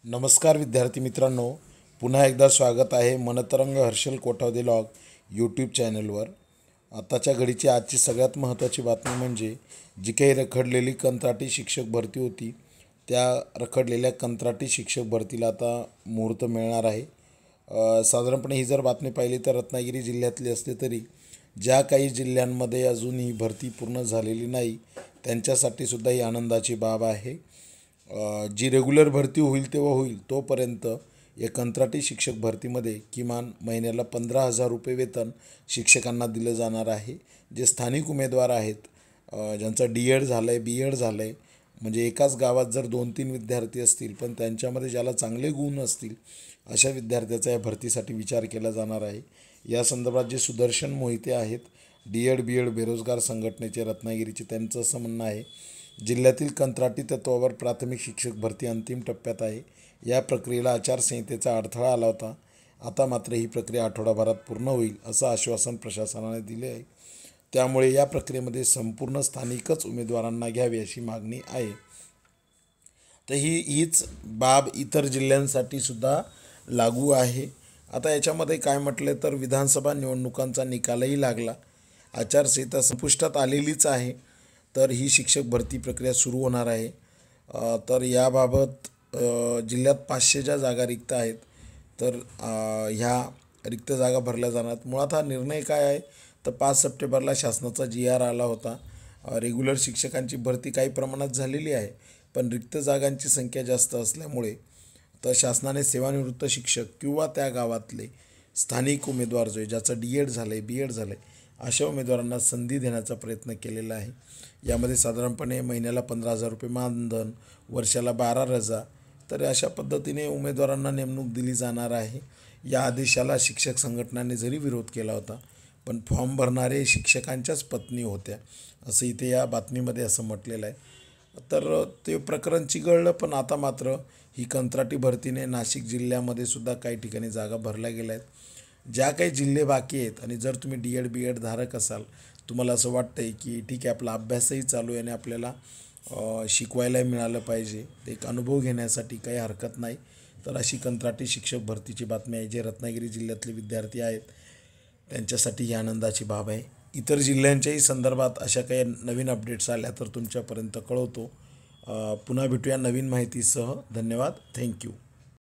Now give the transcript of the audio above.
नमस्कार विद्यार्थी मित्रांनो, पुन्हा एकदा स्वागत आहे मनतरंग हर्षल कोठावदे लॉग यूट्यूब चॅनलवर। आताच्या घडीची आजची सगळ्यात महत्त्वाची बातमी म्हणजे जी काही रखडलेली कंत्राटी शिक्षक भरती होती, त्या रखडलेल्या कंत्राटी शिक्षक भरतीला आता मुहूर्त मिळणार आहे। साधारणपणे ही जर बातमी पाहिली तर रत्नागिरी जिल्ह्यातली असली तरी ज्या काही जिल्ह्यांमध्ये अजून ही भरती पूर्ण झालेली नाही त्यांच्यासाठी सुद्धा ही आनंदाची बाब आहे। जी रेग्युलर भरती होईल तेव्हा होईल, तोपर्यंत या कंत्राटी शिक्षक भरतीमध्ये किमान महिन्याला 15,000 रुपये वेतन शिक्षकांना दिलं जाणार आहे। जे स्थानिक उमेदवार आहेत, ज्यांचं DED झालं आहे, BEd झालं आहे, म्हणजे एकाच गावात जर 2-3 विद्यार्थी असतील पण त्यांच्यामध्ये ज्याला चांगले गुण असतील अशा विद्यार्थ्याचा या भरतीसाठी विचार केला जाणार आहे। या संदर्भात जे सुदर्शन मोहिते आहेत, DED BEd बेरोजगार संघटनेचे रत्नागिरीचे, त्यांचं असं म्हणणं आहे, जिल्ह्यातील कंत्राटी तत्वावर प्राथमिक शिक्षक भरती अंतिम टप्प्यात आहे। या प्रक्रियेला आचारसंहितेचा अडथळा आला होता, आता मात्र ही प्रक्रिया आठवडाभरात पूर्ण होईल असं आश्वासन प्रशासनाने दिले आहे। त्यामुळे या प्रक्रियेमध्ये संपूर्ण स्थानिकच उमेदवारांना घ्यावी अशी मागणी आहे। तर हीच बाब इतर जिल्ह्यांसाठी सुद्धा लागू आहे। आता याच्यामध्ये काय म्हटलं तर विधानसभा निवडणुकांचा निकालही लागला, आचारसंहिता संपुष्टात आलेलीच आहे, तर ही शिक्षक भरती प्रक्रिया सुरू होणार आहे। तर याबाबत जिल्ह्यात 500 ज्या जागा रिक्त आहेत तर ह्या रिक्त जागा भरल्या जाणार। मुळात हा निर्णय काय आहे तर 5 सप्टेंबरला शासनाचा GR आला होता। रेग्युलर शिक्षकांची भरती काही प्रमाणात झालेली आहे, पण रिक्त जागांची संख्या जास्त असल्यामुळे तर शासनाने सेवानिवृत्त शिक्षक किंवा त्या गावातले स्थानिक उमेदवार जो आहे, ज्याचं DED झालं आहे, BEd झालं आहे, अशा उमेदवारांना संधी देण्याचा प्रयत्न केलेला आहे। यामध्ये साधारणपणे महिन्याला 15,000 रुपये मानधन, वर्षाला 12 रजा, तर अशा पद्धतीने उमेदवारांना नेमणूक दिली जाणार आहे। या आदेशाला शिक्षक संघटनांनी जरी विरोध केला होता, पण फॉर्म भरणारे शिक्षकांच्याच पत्नी होत्या असं इथे या बातमीमध्ये असं म्हटलेलं आहे। तर ते प्रकरण चिघळलं, पण आता मात्र ही कंत्राटी भरतीने नाशिक जिल्ह्यामध्ये सुद्धा काही ठिकाणी जागा भरल्या गेल्या आहेत। ज्या काही जिल्हे बाकी आहेत आणि जर तुम्ही DED BEd धारक असाल, तुम्हाला असं वाटतं आहे की ठीक आहे आपला अभ्यासही चालू आहे आणि आपल्याला शिकवायलाही मिळालं पाहिजे, एक अनुभव घेण्यासाठी काही हरकत नाही, तर अशी कंत्राटी शिक्षक भरतीची बातमी आहे। जे रत्नागिरी जिल्ह्यातले विद्यार्थी आहेत त्यांच्यासाठी ही आनंदाची बाब आहे। इतर जिल्ह्यांच्याही संदर्भात अशा काही नवीन अपडेट्स आल्या तर तुमच्यापर्यंत कळवतो। पुन्हा भेटूया नवीन माहितीसह। धन्यवाद, थँक्यू।